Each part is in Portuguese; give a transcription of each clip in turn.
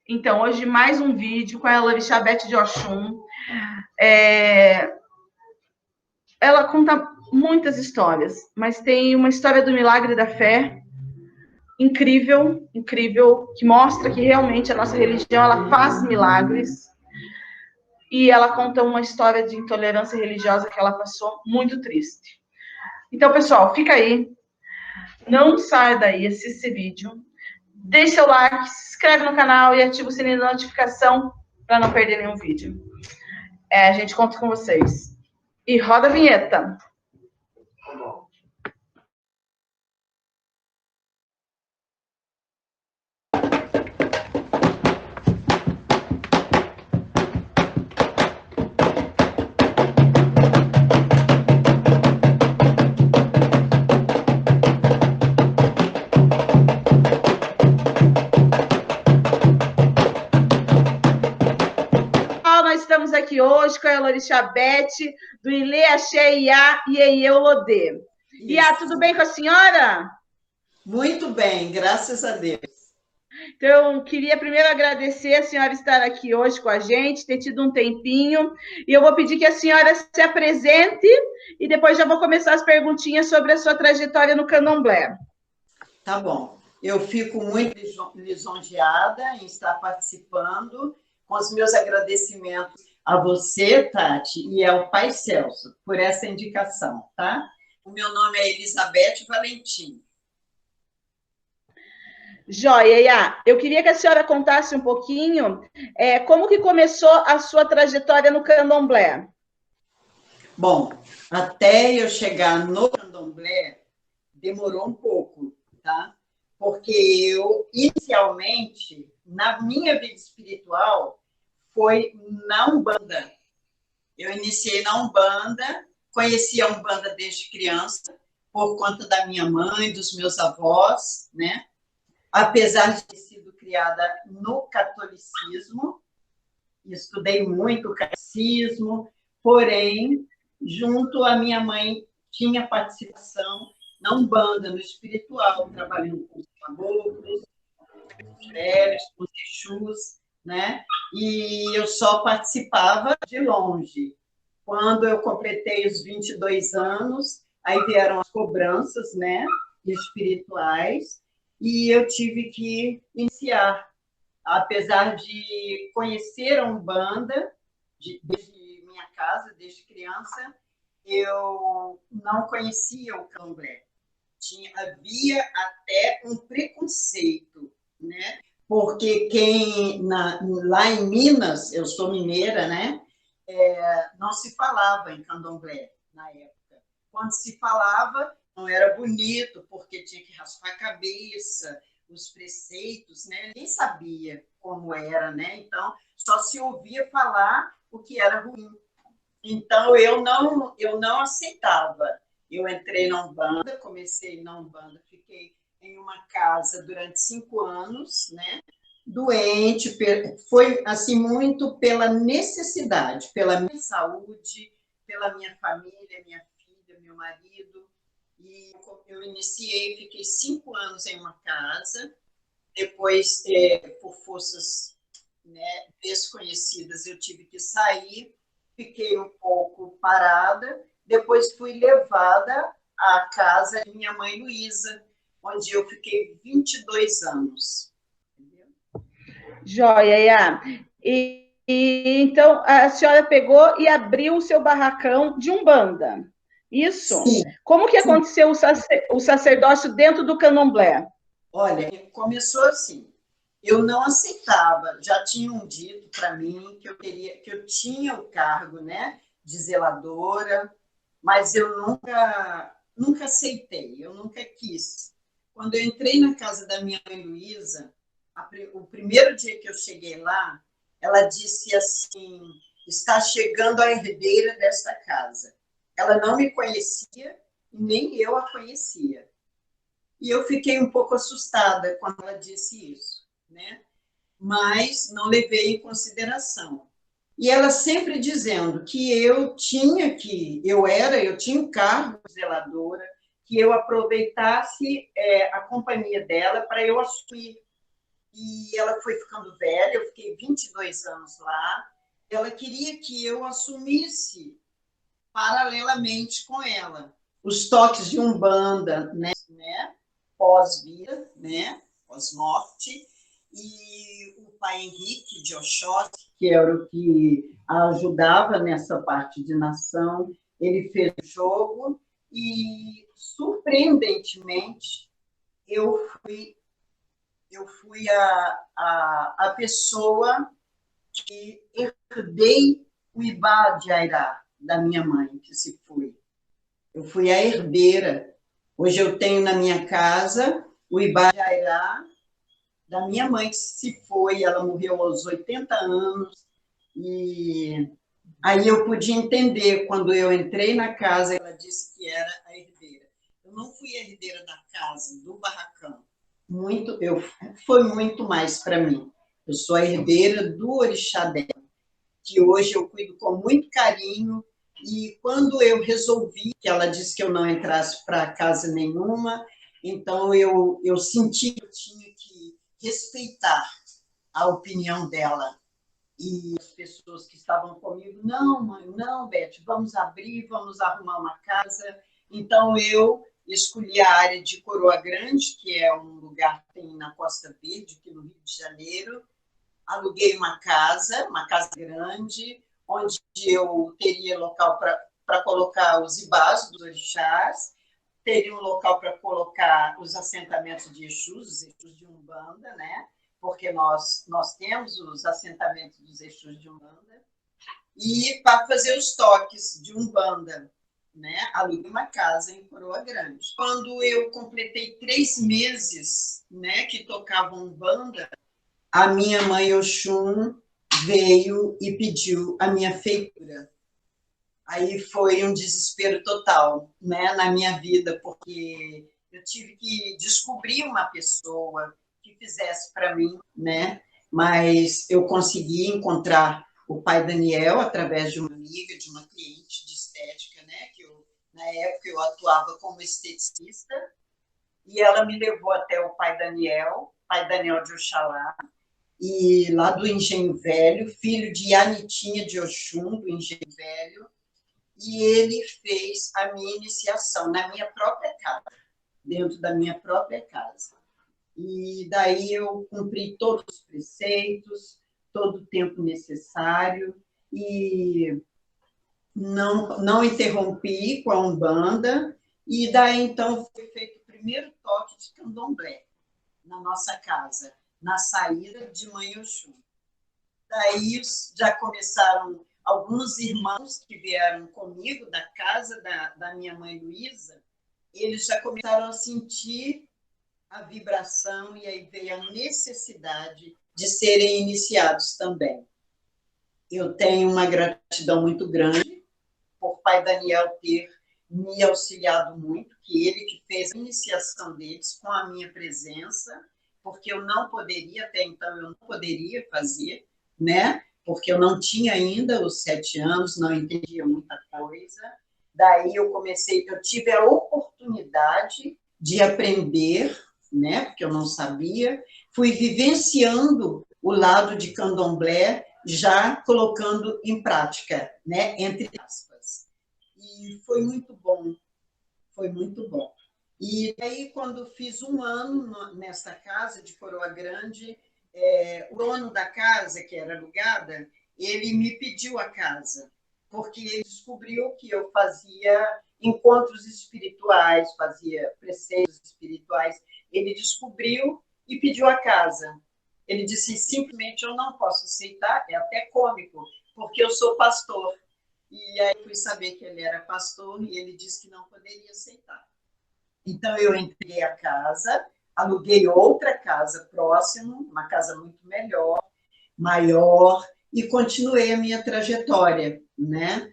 Então, hoje mais um vídeo com a Elorixá Beth de Oxum. Ela conta muitas histórias, mas tem uma história do milagre da fé incrível, incrível, que mostra que realmente a nossa religião ela faz milagres. E ela conta uma história de intolerância religiosa que ela passou muito triste. Então, pessoal, fica aí. Não saia daí, assista esse vídeo. Deixe seu like, se inscreve no canal e ativa o sininho da notificação para não perder nenhum vídeo. A gente conta com vocês. E roda a vinheta. Nós estamos aqui hoje com a Elorixá Beth, do Ilê Axé Iá e Eieu Lodê. Iá, tudo bem com a senhora? Muito bem, graças a Deus. Então, queria primeiro agradecer a senhora estar aqui hoje com a gente, ter tido um tempinho, e eu vou pedir que a senhora se apresente, e depois já vou começar as perguntinhas sobre a sua trajetória no candomblé. Tá bom. Eu fico muito lisonjeada em estar participando, com os meus agradecimentos a você, Tati, e ao Pai Celso, por essa indicação, tá? O meu nome é Elizabeth Valentim. Joia, Iá. Eu queria que a senhora contasse um pouquinho como que começou a sua trajetória no candomblé. Bom, até eu chegar no candomblé, demorou um pouco, tá? Porque eu, inicialmente, na minha vida espiritual, foi na Umbanda. Eu iniciei na Umbanda, conheci a Umbanda desde criança, por conta da minha mãe, dos meus avós, né? Apesar de ter sido criada no catolicismo, estudei muito o catecismo, porém, junto à minha mãe, tinha participação na Umbanda, no espiritual, trabalhando com os caboclos, com os velhos, com os exus, né? E eu só participava de longe. Quando eu completei os 22 anos, aí vieram as cobranças, né, espirituais, e eu tive que iniciar. Apesar de conhecer a Umbanda, desde minha casa, desde criança, eu não conhecia o candomblé. Havia até um preconceito, né? Porque lá em Minas, eu sou mineira, né? Não se falava em candomblé na época. Quando se falava, não era bonito, porque tinha que raspar a cabeça, os preceitos, né? Nem sabia como era, né? Então, só se ouvia falar o que era ruim. Então, eu não aceitava. Eu entrei na Umbanda, comecei na Umbanda, fiquei em uma casa durante 5 anos, né? Doente, foi assim muito pela necessidade, pela minha saúde, pela minha família, minha filha, meu marido. E eu iniciei, fiquei 5 anos em uma casa, depois, por forças, né, desconhecidas, eu tive que sair, fiquei um pouco parada, depois fui levada à casa de minha mãe Luísa, onde eu fiquei 22 anos. Joia, Iá. Então, a senhora pegou e abriu o seu barracão de Umbanda. Isso? Sim. Como que aconteceu o sacerdócio dentro do candomblé? Olha, começou assim. Eu não aceitava. Já tinham dito para mim que eu tinha o cargo, né, de zeladora, mas eu nunca aceitei. Eu nunca quis. Quando eu entrei na casa da minha mãe Luísa, o primeiro dia que eu cheguei lá, ela disse assim: está chegando a herdeira desta casa. Ela não me conhecia, nem eu a conhecia. E eu fiquei um pouco assustada quando ela disse isso, né? Mas não levei em consideração. E ela sempre dizendo que eu tinha o cargo de zeladora, que eu aproveitasse a companhia dela para eu assumir. e ela foi ficando velha, eu fiquei 22 anos lá, ela queria que eu assumisse paralelamente com ela os toques de Umbanda, né? Pós-vida, né? Pós-morte, e o pai Henrique de Oxóssi, que era o que a ajudava nessa parte de nação, ele fez o jogo e, surpreendentemente, eu fui a pessoa que herdei o Ibá de Airá, da minha mãe, que se foi. Eu fui a herdeira. Hoje eu tenho na minha casa o Ibá de Airá da minha mãe, que se foi. Ela morreu aos 80 anos. E aí eu pude entender, quando eu entrei na casa, ela disse que era a herdeira. Eu não fui a herdeira da casa, do barracão. Foi muito mais para mim. Eu sou a herdeira do orixá dela, que hoje eu cuido com muito carinho. E quando eu resolvi, que ela disse que eu não entrasse para casa nenhuma, então eu senti que eu tinha que respeitar a opinião dela. E as pessoas que estavam comigo, não, mãe, não, Beth, vamos abrir, vamos arrumar uma casa. Então eu escolhi a área de Coroa Grande, que é um lugar que tem na Costa Verde, aqui no Rio de Janeiro. Aluguei uma casa grande, onde eu teria local para colocar os ibás dos orixás, teria um local para colocar os assentamentos de Exus, os Exus de Umbanda, né? Porque nós temos os assentamentos dos Exus de Umbanda, e para fazer os toques de Umbanda, né? Aluguei uma casa em Coroa Grande. Quando eu completei 3 meses, né, que tocava Umbanda, a minha mãe Oxum veio e pediu a minha feitura. Aí foi um desespero total, né, na minha vida, porque eu tive que descobrir uma pessoa que fizesse para mim, né? Mas eu consegui encontrar o pai Daniel através de uma amiga, de uma cliente de estética, né? Na época eu atuava como esteticista, e ela me levou até o pai Daniel de Oxalá, e lá do Engenho Velho, filho de Anitinha de Oxum, do Engenho Velho, e ele fez a minha iniciação na minha própria casa, dentro da minha própria casa. E daí eu cumpri todos os preceitos, todo o tempo necessário, e não interrompi com a Umbanda, e daí então foi feito o primeiro toque de candomblé na nossa casa, na saída de Mãe Oxum. Daí já começaram alguns irmãos que vieram comigo da casa da minha mãe Luísa, eles já começaram a sentir a vibração, e aí veio a necessidade de serem iniciados também. Eu tenho uma gratidão muito grande por pai Daniel ter me auxiliado muito, que ele que fez a iniciação deles com a minha presença, porque eu não poderia, até então eu não poderia fazer, né? Porque eu não tinha ainda os 7 anos, não entendia muita coisa. Daí eu tive a oportunidade de aprender, né? Porque eu não sabia. Fui vivenciando o lado de candomblé, já colocando em prática, né? Entre aspas. E foi muito bom, foi muito bom. E aí, quando fiz 1 ano nessa casa de Coroa Grande, o dono da casa, que era alugada, ele me pediu a casa, porque ele descobriu que eu fazia encontros espirituais, fazia preceitos espirituais. Ele descobriu e pediu a casa. Ele disse, simplesmente, eu não posso aceitar, é até cômico, porque eu sou pastor. E aí fui saber que ele era pastor, e ele disse que não poderia aceitar. Então, eu entreguei a casa, aluguei outra casa próxima, uma casa muito melhor, maior, e continuei a minha trajetória, né?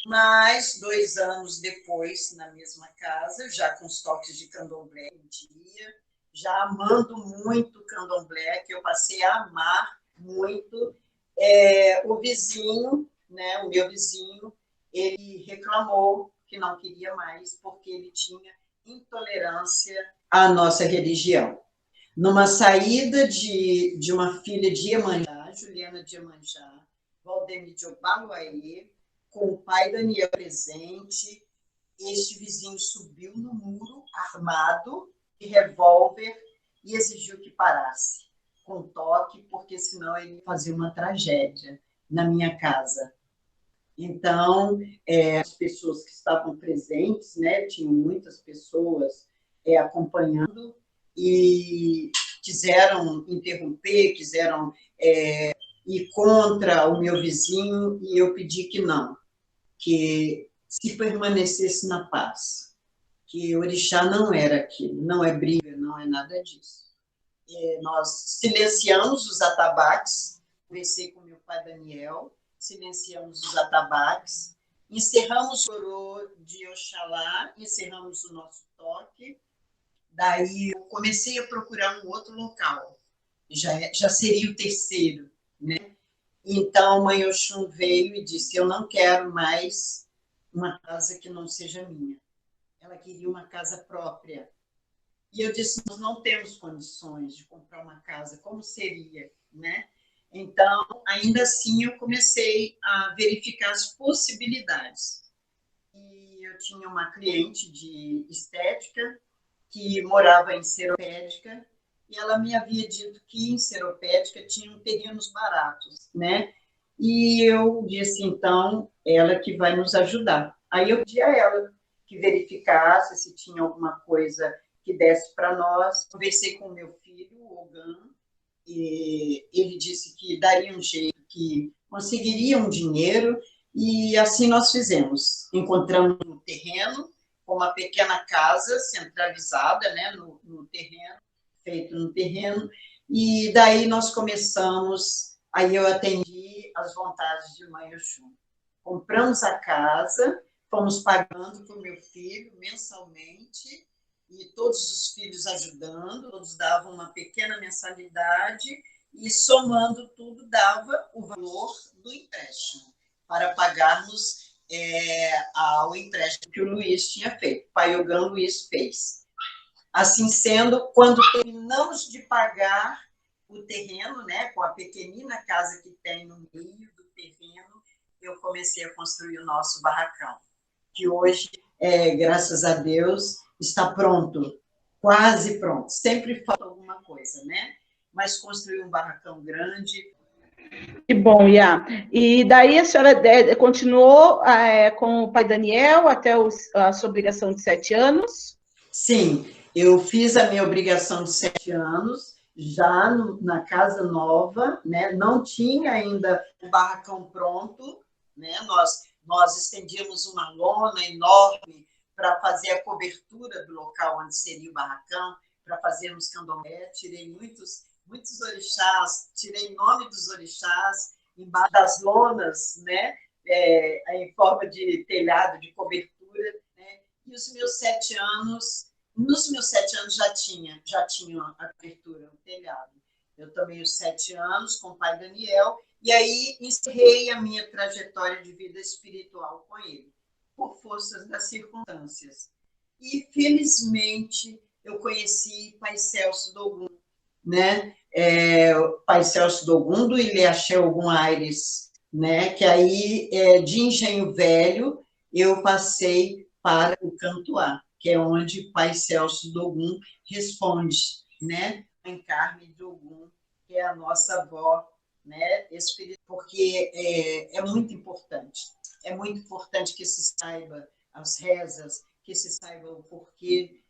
Mas 2 anos depois, na mesma casa, já com os toques de candomblé em dia, já amando muito candomblé, que eu passei a amar muito, o vizinho, né, o meu vizinho, ele reclamou que não queria mais, porque ele tinha intolerância à nossa religião. numa saída de uma filha de Iemanjá, Juliana de Iemanjá, Valdemir de Obaluayê, com o pai Daniel presente. Este vizinho subiu no muro, armado, de revólver, e exigiu que parasse, com toque, porque senão ele ia fazer uma tragédia na minha casa. Então, as pessoas que estavam presentes, né, tinham muitas pessoas acompanhando, e quiseram interromper, quiseram ir contra o meu vizinho, e eu pedi que não, que se permanecesse na paz, que orixá não era aquilo, não é briga, não é nada disso. Nós silenciamos os atabaques, conversei com meu pai Daniel, silenciamos os atabaques, encerramos o orô de Oxalá, encerramos o nosso toque, daí eu comecei a procurar um outro local, já seria o terceiro, né? Então, Mãe Oxum veio e disse, eu não quero mais uma casa que não seja minha. Ela queria uma casa própria. E eu disse, nós não temos condições de comprar uma casa, como seria, né? Então, ainda assim, eu comecei a verificar as possibilidades. E eu tinha uma cliente de estética que morava em Seropédica, e ela me havia dito que em Seropédica tinham terrenos baratos, né? E eu disse, então, ela que vai nos ajudar. Aí eu pedi a ela que verificasse se tinha alguma coisa que desse para nós. Conversei com o meu filho, o Ogan, e ele disse que daria um jeito, que conseguiria um dinheiro, e assim nós fizemos. Encontramos um terreno, com uma pequena casa centralizada, né, no terreno, feito no terreno, e daí nós começamos, aí eu atendi as vontades de Mãe Oxum. Compramos a casa, fomos pagando para o meu filho mensalmente, e todos os filhos ajudando, todos davam uma pequena mensalidade, e somando tudo dava o valor do empréstimo, para pagarmos ao empréstimo que o Luiz tinha feito, o pai Ogã Luiz fez. Assim sendo, quando terminamos de pagar o terreno, né, com a pequenina casa que tem no meio do terreno, eu comecei a construir o nosso barracão, que hoje, graças a Deus, está pronto, quase pronto. Sempre falta alguma coisa, né? Mas construir um barracão grande. Que bom, Iá. E daí a senhora continuou com o pai Daniel até a sua obrigação de 7 anos? Sim, eu fiz a minha obrigação de 7 anos, já na casa nova, né? Não tinha ainda o barracão pronto, né? Nós estendíamos uma lona enorme para fazer a cobertura do local onde seria o barracão, para fazermos candomblé. Tirei muitos orixás, tirei nome dos orixás embaixo das lonas, né? Em forma de telhado, de cobertura, né? E os meus 7 anos, nos meus 7 anos já tinha a abertura, o telhado. Eu tomei os 7 anos com o pai Daniel, e aí encerrei a minha trajetória de vida espiritual com ele, por forças das circunstâncias. E, felizmente, eu conheci Pai Celso Dogum, né? Pai Celso Dogum, do Ilhéaxé Ogum Aires, né? Que aí, de Engenho Velho, eu passei para o Cantuá, que é onde Pai Celso Dogum responde, né? Mãe Carme Dogum, que é a nossa avó, né? Porque é muito importante que se saiba as rezas, que se saiba o porquê,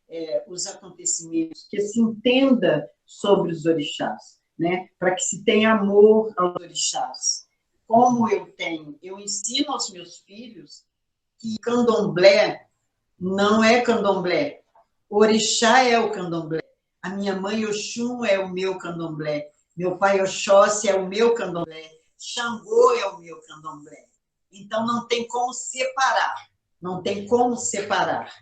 os acontecimentos, que se entenda sobre os orixás, né? Para que se tenha amor aos orixás. Como eu ensino aos meus filhos que candomblé não é candomblé. Orixá é o candomblé. A minha mãe Oxum é o meu candomblé. Meu pai Oxóssi é o meu candomblé. Xangô é o meu candomblé. Então, não tem como separar. Não tem como separar.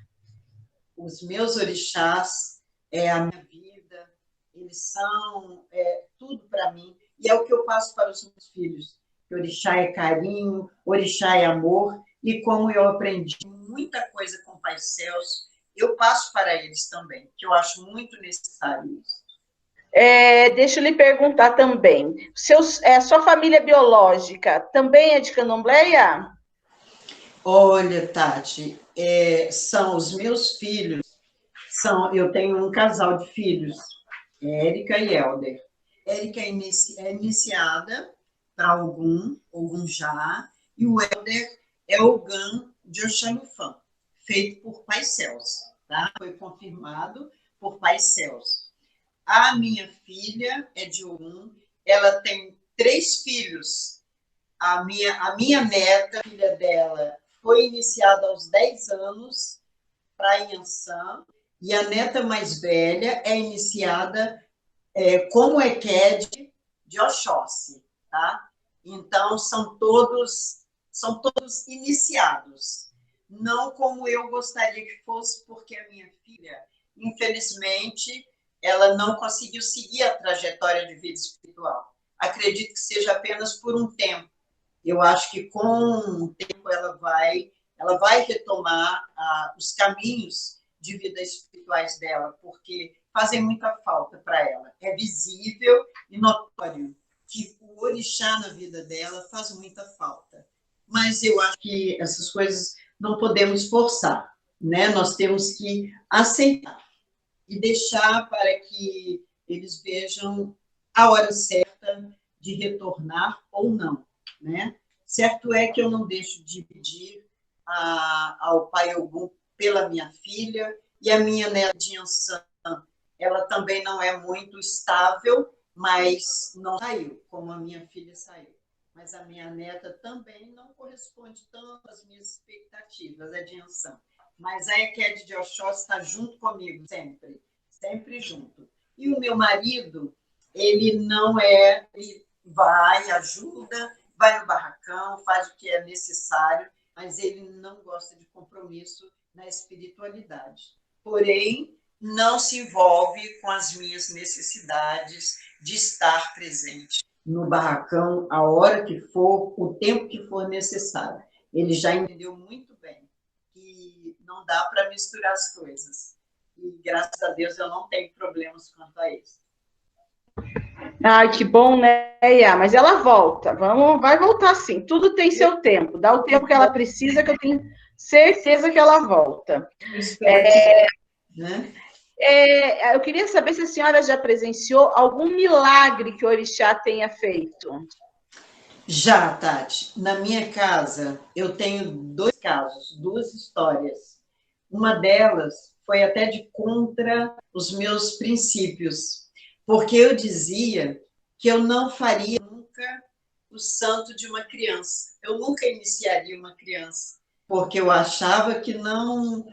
Os meus orixás é a minha vida. Eles são tudo para mim. E é o que eu passo para os meus filhos. Orixá é carinho, orixá é amor. E como eu aprendi muita coisa com o Pai Celso, eu passo para eles também, que eu acho muito necessário isso. Deixa eu lhe perguntar também. Sua família biológica também é de candomblé? Olha, Tati, são os meus filhos, eu tenho um casal de filhos, Érica e Helder. Érica é iniciada para Ogum já, e o Helder é Ogã de Oxalufã, feito por Pai Celso, tá? Foi confirmado por Pai Celso. A minha filha é de Ogum, ela tem 3 filhos. A minha neta, a filha dela, foi iniciada aos 10 anos para Inhansã, e a neta mais velha é iniciada como EQED de Oxóssi, tá? Então, são todos iniciados. Não como eu gostaria que fosse, porque a minha filha, infelizmente, ela não conseguiu seguir a trajetória de vida espiritual. Acredito que seja apenas por um tempo. Eu acho que com o tempo ela vai retomar os caminhos de vida espirituais dela, porque fazem muita falta para ela. É visível e notório que o orixá na vida dela faz muita falta. Mas eu acho que essas coisas não podemos forçar, né? Nós temos que aceitar e deixar para que eles vejam a hora certa de retornar ou não, né? Certo é que eu não deixo de pedir ao Pai Ogum pela minha filha, e a minha neta de Ançã, ela também não é muito estável, mas não saiu, como a minha filha saiu. Mas a minha neta também não corresponde tanto às minhas expectativas, é de Ançã. Mas a Eked de Oxóssi está junto comigo, sempre, sempre junto. E o meu marido, ele não é, ele vai, ajuda, vai no barracão, faz o que é necessário, mas ele não gosta de compromisso na espiritualidade. Porém, não se envolve com as minhas necessidades de estar presente no barracão a hora que for, o tempo que for necessário. Ele já entendeu muito bem que não dá para misturar as coisas. E, graças a Deus, eu não tenho problemas quanto a isso. Ai, que bom, né, Iá? Mas ela volta. Vai voltar sim. Tudo tem seu tempo. Dá o tempo que ela precisa, que eu tenho certeza que ela volta. Eu espero que, né? Eu queria saber se a senhora já presenciou algum milagre que o orixá tenha feito. Já, Tati. Na minha casa, eu tenho 2 casos, 2 histórias. Uma delas foi até de contra os meus princípios, porque eu dizia que eu não faria nunca o santo de uma criança. Eu nunca iniciaria uma criança, porque eu achava que não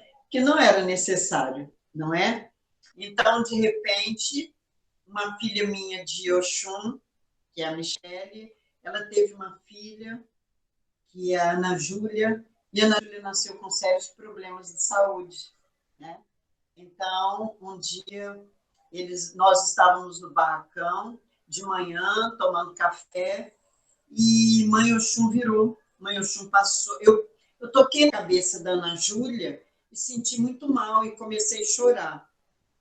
era necessário, não é? Então, de repente, uma filha minha de Oxum, que é a Michele, ela teve uma filha, que é a Ana Júlia, e a Ana Júlia nasceu com sérios problemas de saúde, né? Então, um dia, nós estávamos no barracão, de manhã, tomando café, e Mãe Oxum virou. Mãe Oxum passou. Eu toquei na cabeça da Ana Júlia e senti muito mal e comecei a chorar.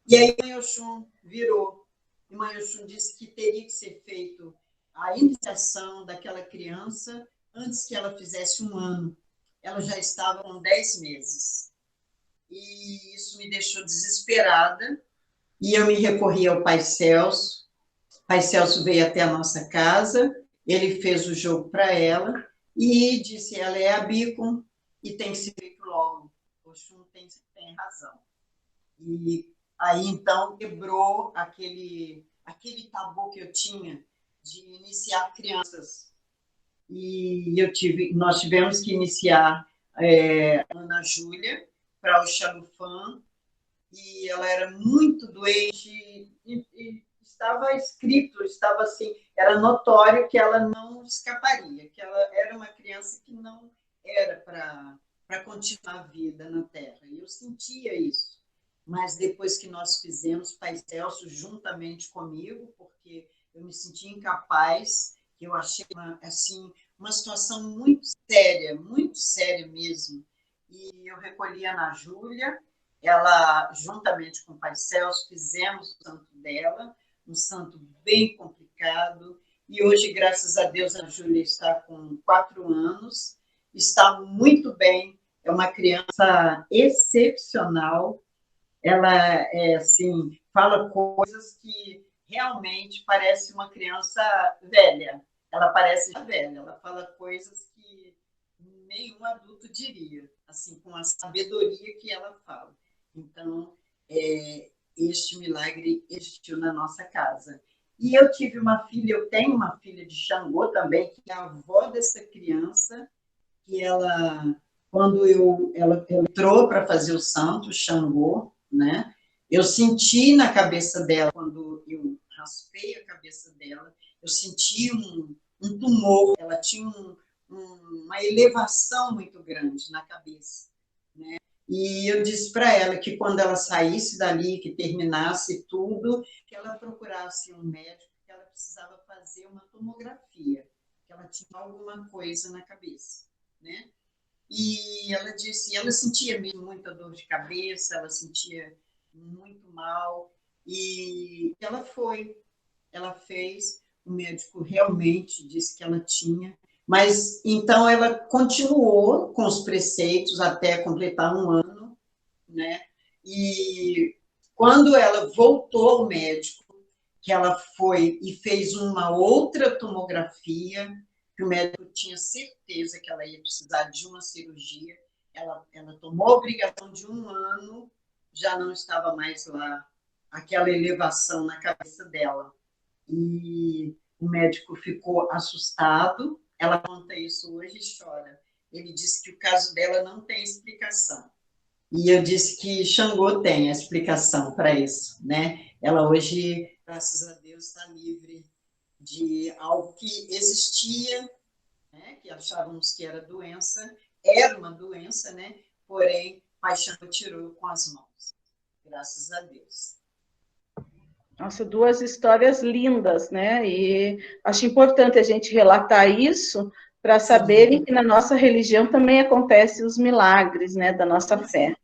E aí Mãe Oxum virou. E Mãe Oxum disse que teria que ser feito a iniciação daquela criança antes que ela fizesse 1 ano. Ela já estava com 10 meses. E isso me deixou desesperada. E eu me recorri ao Pai Celso. O Pai Celso veio até a nossa casa, ele fez o jogo para ela e disse: ela é a Bicom e tem que ser feito logo. O Oxum tem razão. E aí, então, quebrou aquele tabu que eu tinha de iniciar crianças. E nós tivemos que iniciar Ana Júlia para o Xalufã, e ela era muito doente e estava escrito, estava assim, era notório que ela não escaparia, que ela era uma criança que não era para continuar a vida na Terra. E eu sentia isso. Mas depois que nós fizemos Pai Celso juntamente comigo, porque eu me senti incapaz, eu achei uma situação muito séria mesmo. E eu recolhi a Ana Júlia, ela, juntamente com o Pai Celso, fizemos o santo dela, um santo bem complicado, e hoje, graças a Deus, a Júlia está com 4 anos, está muito bem, é uma criança excepcional, ela é assim, fala coisas que realmente parece uma criança velha, ela parece velha, ela fala coisas que nenhum adulto diria, assim, com a sabedoria que ela fala. Então, este milagre existiu na nossa casa. E eu tive uma filha, eu tenho uma filha de Xangô também, que é a avó dessa criança, que ela, quando ela entrou para fazer o santo, Xangô, né? Eu senti na cabeça dela, quando eu raspei a cabeça dela, eu senti um tumor, ela tinha uma elevação muito grande na cabeça, né? E eu disse para ela que quando ela saísse dali, que terminasse tudo, que ela procurasse um médico, que ela precisava fazer uma tomografia, que ela tinha alguma coisa na cabeça, né? E ela disse, ela sentia mesmo muita dor de cabeça, ela sentia muito mal, e ela fez, o médico realmente disse que ela tinha, mas então ela continuou com os preceitos até completar 1 ano, né? E quando ela voltou ao médico, que ela foi e fez uma outra tomografia, que o médico tinha certeza que ela ia precisar de uma cirurgia, ela tomou a obrigação de 1 ano, já não estava mais lá aquela elevação na cabeça dela. E o médico ficou assustado, ela conta isso hoje e chora. Ele disse que o caso dela não tem explicação. E eu disse que Xangô tem a explicação para isso, né? Ela hoje, graças a Deus, está livre de algo que existia, né? Que achávamos que era uma doença, né? Porém, Pai Xangô tirou com as mãos, graças a Deus. Nossa, 2 histórias lindas, né? E acho importante a gente relatar isso para saberem que na nossa religião também acontecem os milagres, né, da nossa fé.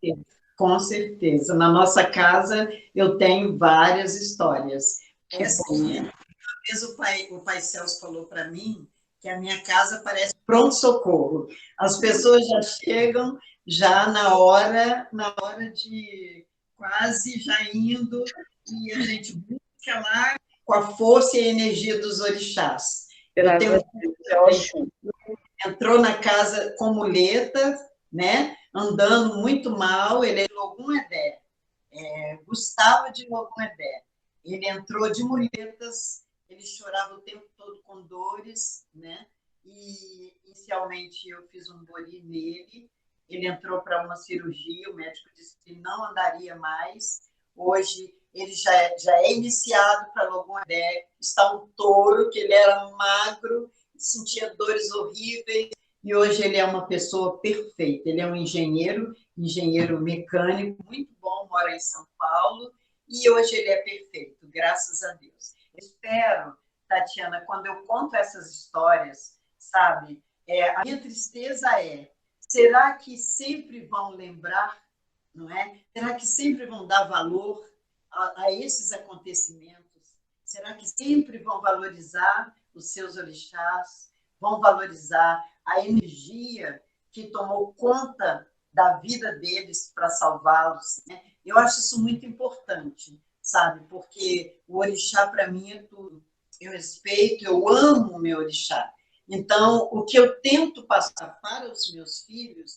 Com certeza. Na nossa casa eu tenho várias histórias. Assim, uma vez o pai Celso falou para mim que a minha casa parece pronto-socorro. As pessoas já chegam já na hora de quase já indo, e a gente busca lá com a força e a energia dos orixás. Eu tenho entrou na casa com muleta, né? Andando muito mal, ele é de Logum-Edé, Gustavo de Logum-Edé. Ele entrou de muletas, ele chorava o tempo todo com dores, né? E inicialmente eu fiz um bori nele, ele entrou para uma cirurgia, o médico disse que não andaria mais. Hoje ele já é iniciado para Logum-Edé, está um touro, que ele era magro, sentia dores horríveis, e hoje ele é uma pessoa perfeita. Ele é um engenheiro mecânico, muito bom, mora em São Paulo, e hoje ele é perfeito, graças a Deus. Eu espero, Tatiana, quando eu conto essas histórias, sabe, a minha tristeza será que sempre vão lembrar, não é? Será que sempre vão dar valor a esses acontecimentos? Será que sempre vão valorizar os seus orixás, vão valorizar a energia que tomou conta da vida deles para salvá-los, né? Eu acho isso muito importante, sabe? Porque o orixá, para mim, é tudo. Eu respeito, eu amo o meu orixá. Então, o que eu tento passar para os meus filhos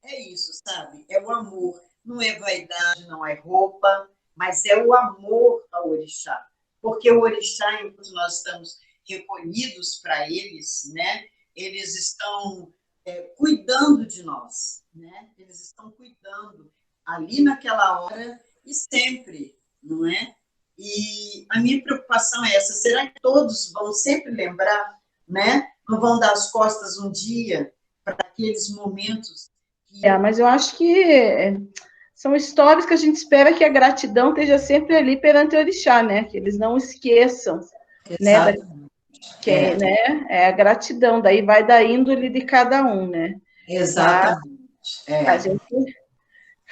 é isso, sabe? É o amor. Não é vaidade, não é roupa, mas é o amor ao orixá. Porque o orixá, enquanto nós estamos recolhidos para eles, né? Eles estão cuidando de nós, né? Eles estão cuidando ali naquela hora e sempre, não é? E a minha preocupação é essa: será que todos vão sempre lembrar, né? Não vão dar as costas um dia para aqueles momentos que... Mas eu acho que são histórias que a gente espera que a gratidão esteja sempre ali perante o orixá, né? Que eles não esqueçam, né? Né? É a gratidão, daí vai da índole de cada um, né? Exatamente. A gente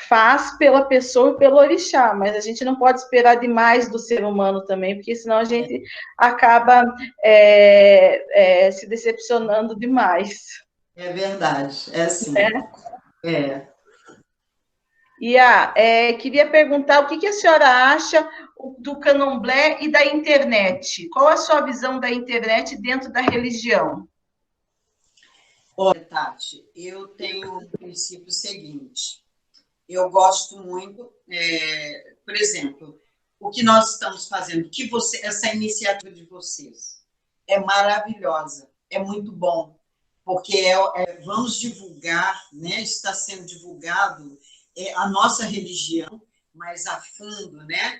faz pela pessoa e pelo orixá, mas a gente não pode esperar demais do ser humano também, porque senão a gente acaba se decepcionando demais. É verdade, é assim. Né? É. Queria perguntar o que a senhora acha do candomblé e da internet. Qual a sua visão da internet dentro da religião? Olha, Tati, eu tenho um princípio seguinte. Eu gosto muito, por exemplo, o que nós estamos fazendo, essa iniciativa de vocês é maravilhosa, é muito bom, porque vamos divulgar, né? Está sendo divulgado a nossa religião mais a fundo, né?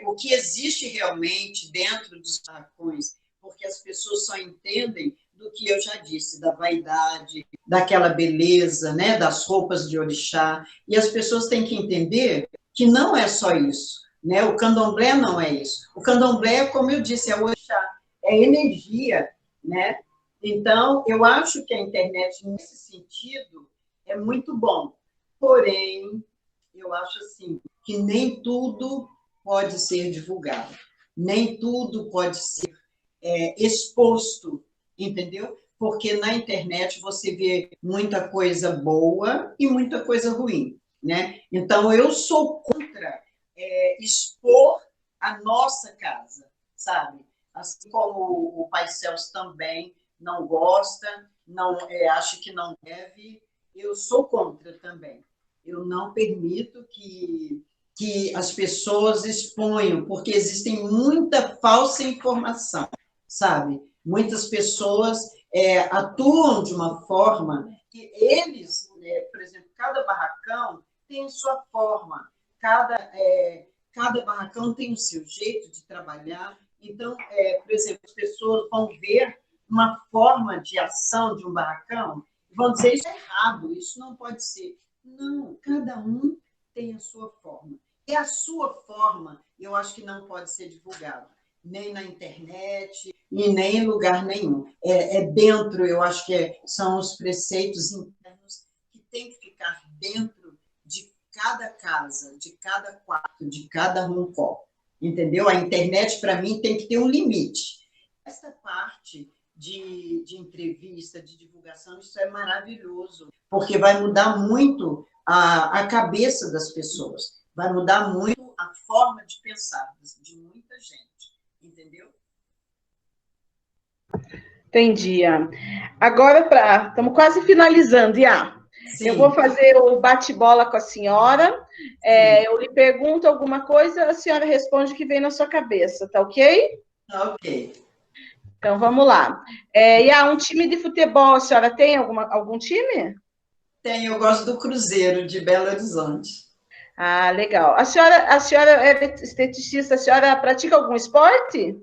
O que existe realmente dentro dos barracões, porque as pessoas só entendem do que eu já disse, da vaidade, daquela beleza, né, das roupas de orixá, e as pessoas têm que entender que não é só isso, né? O candomblé não é isso. O candomblé, como eu disse, é o orixá, é energia, né? Então, eu acho que a internet, nesse sentido, é muito bom. Porém, eu acho assim, que nem tudo pode ser divulgado, nem tudo pode ser exposto, entendeu? Porque na internet você vê muita coisa boa e muita coisa ruim, né? Então, eu sou contra expor a nossa casa, sabe? Assim como o Pai Celso também não gosta, não acha que não deve, eu sou contra também. Eu não permito que as pessoas exponham, porque existem muita falsa informação, sabe? Muitas pessoas atuam de uma forma que eles, por exemplo, cada barracão tem sua forma, cada barracão tem o seu jeito de trabalhar. Então, por exemplo, as pessoas vão ver uma forma de ação de um barracão e vão dizer isso é errado, isso não pode ser. Não, cada um tem a sua forma. E a sua forma, eu acho que não pode ser divulgada, nem na internet, e nem em lugar nenhum. Dentro, eu acho que são os preceitos internos que tem que ficar dentro de cada casa, de cada quarto, de cada roncó. Entendeu? A internet, para mim, tem que ter um limite. Essa parte de entrevista, de divulgação, isso é maravilhoso, porque vai mudar muito a cabeça das pessoas, vai mudar muito a forma de pensar de muita gente, entendeu? Entendi. Agora, estamos quase finalizando, Iá. Eu vou fazer o bate-bola com a senhora. Eu lhe pergunto alguma coisa, a senhora responde o que vem na sua cabeça, tá ok? Tá ok. Então, vamos lá. Iá, um time de futebol, a senhora tem algum time? Tem, eu gosto do Cruzeiro, de Belo Horizonte. Ah, legal. A senhora é esteticista, a senhora pratica algum esporte?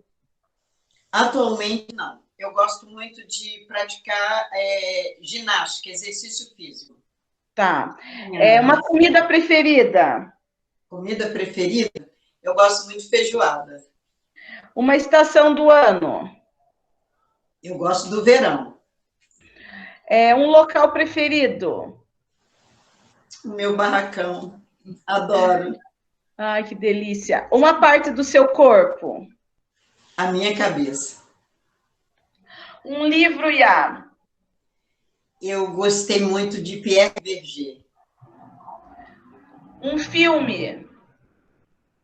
Atualmente, não. Eu gosto muito de praticar ginástica, exercício físico. Tá. Uma comida preferida? Comida preferida? Eu gosto muito de feijoada. Uma estação do ano? Eu gosto do verão. Um local preferido? O meu barracão. Adoro. Ai, que delícia. Uma parte do seu corpo? A minha cabeça. Um livro, Iá? Eu gostei muito de Pierre Berger. Um filme?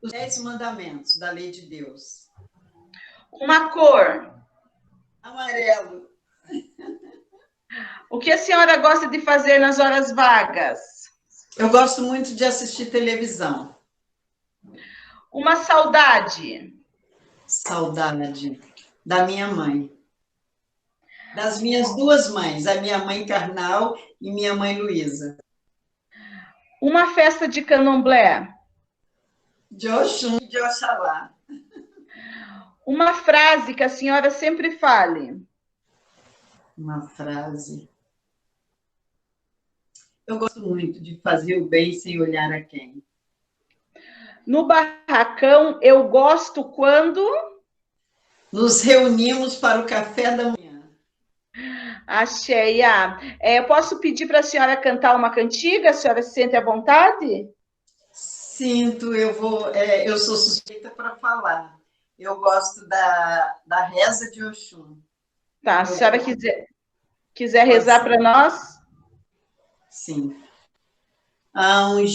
Os 10 Mandamentos da Lei de Deus. Uma cor? Amarelo. O que a senhora gosta de fazer nas horas vagas? Eu gosto muito de assistir televisão. Uma saudade? Saudade da minha mãe. Das minhas duas mães, a minha mãe carnal e minha mãe Luísa. Uma festa de candomblé? De Oxum e de Oxalá. Uma frase que a senhora sempre fale? Uma frase. Eu gosto muito de fazer o bem sem olhar a quem. No barracão, eu gosto quando... Nos reunimos para o café da manhã. Axé, Iá. Eu posso pedir para a senhora cantar uma cantiga? A senhora se sente à vontade? Sinto, eu sou suspeita para falar. Eu gosto da reza de Oxum. Tá, se a senhora quiser Pode rezar ser. para nós. Sim. Aungite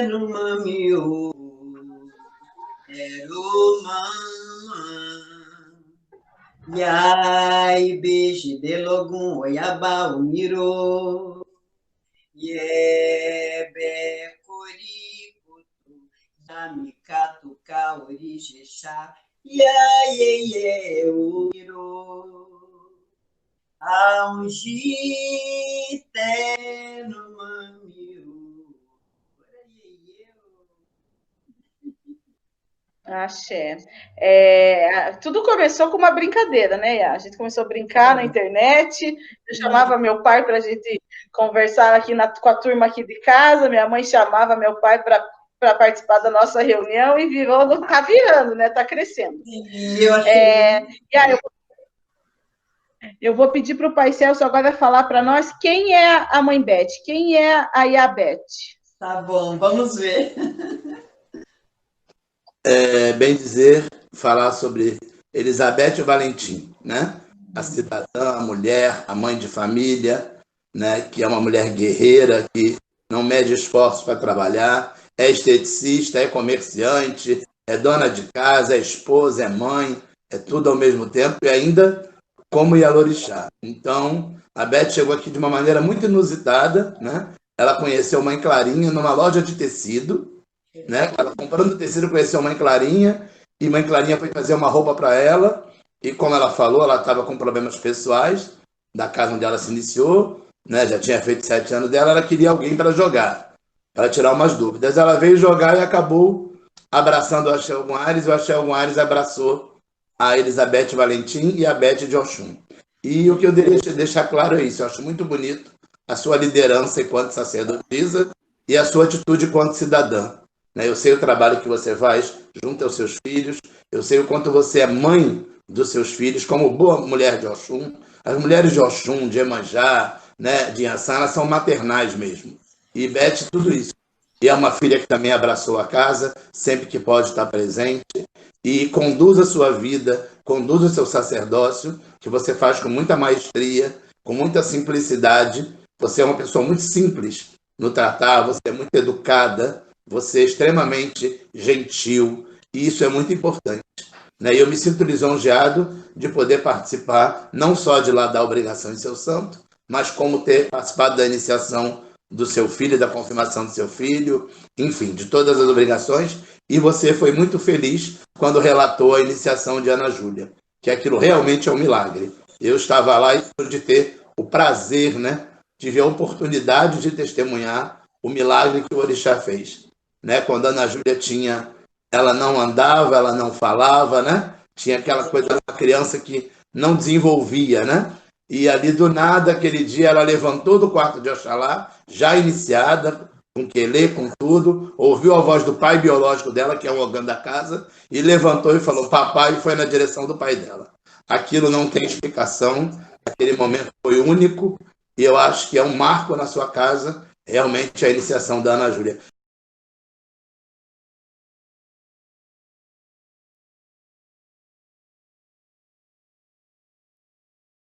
no mamio, Yai beije de logum oyaba umiro. Yebe korikutu yamikatu kaori jexá. Yaiê umiro. Aungite no mamio. Axé. Tudo começou com uma brincadeira, né, Iá? A gente começou a brincar na internet, eu chamava meu pai para a gente conversar aqui com a turma aqui de casa, minha mãe chamava meu pai para participar da nossa reunião e tá virando, né? Tá crescendo. E eu achei. Eu vou pedir para o Pai Celso agora falar para nós quem é a mãe Beth, quem é a Iabeth. Tá bom, vamos ver. Bem dizer, falar sobre Elizabeth Valentim, né? A cidadã, a mulher, a mãe de família, né? Que é uma mulher guerreira, que não mede esforços para trabalhar, é esteticista, é comerciante, é dona de casa, é esposa, é mãe, é tudo ao mesmo tempo e ainda como Ialorixá. Então, a Beth chegou aqui de uma maneira muito inusitada, né? Ela conheceu Mãe Clarinha numa loja de tecido, né? Ela comprando tecido, conheceu Mãe Clarinha, e Mãe Clarinha foi fazer uma roupa para ela, e como ela falou, ela estava com problemas pessoais, da casa onde ela se iniciou, né? Já tinha feito 7 anos dela, ela queria alguém para jogar, para tirar umas dúvidas. Ela veio jogar e acabou abraçando o Axé Ogun-Ares, e o Axé Ogun-Ares abraçou a Elizabeth Valentim e a Beth de Oxum. E o que eu deveria deixar claro é isso, eu acho muito bonito a sua liderança enquanto sacerdotisa e a sua atitude enquanto cidadã. Eu sei o trabalho que você faz junto aos seus filhos, eu sei o quanto você é mãe dos seus filhos, como boa mulher de Oxum. As mulheres de Oxum, de Iemanjá, né, de Iansã, elas são maternais mesmo. E Beth, tudo isso. E é uma filha que também abraçou a casa, sempre que pode estar presente, e conduz a sua vida, conduz o seu sacerdócio, que você faz com muita maestria, com muita simplicidade. Você é uma pessoa muito simples no tratar, você é muito educada, você é extremamente gentil, e isso é muito importante. E eu me sinto lisonjeado de poder participar, não só de lá da obrigação de seu santo, mas como ter participado da iniciação do seu filho, da confirmação do seu filho, enfim, de todas as obrigações. E você foi muito feliz quando relatou a iniciação de Ana Júlia, que aquilo realmente é um milagre. Eu estava lá e pude ter o prazer, né, tive a oportunidade de testemunhar o milagre que o Orixá fez. Quando a Ana Júlia ela não andava, ela não falava, né? Tinha aquela coisa de uma criança que não desenvolvia, né? E ali do nada, aquele dia, ela levantou do quarto de Oxalá, já iniciada, com quelê, com tudo, ouviu a voz do pai biológico dela, que é o Ogã da casa, e levantou e falou, papai, e foi na direção do pai dela. Aquilo não tem explicação, aquele momento foi único, e eu acho que é um marco na sua casa, realmente a iniciação da Ana Júlia.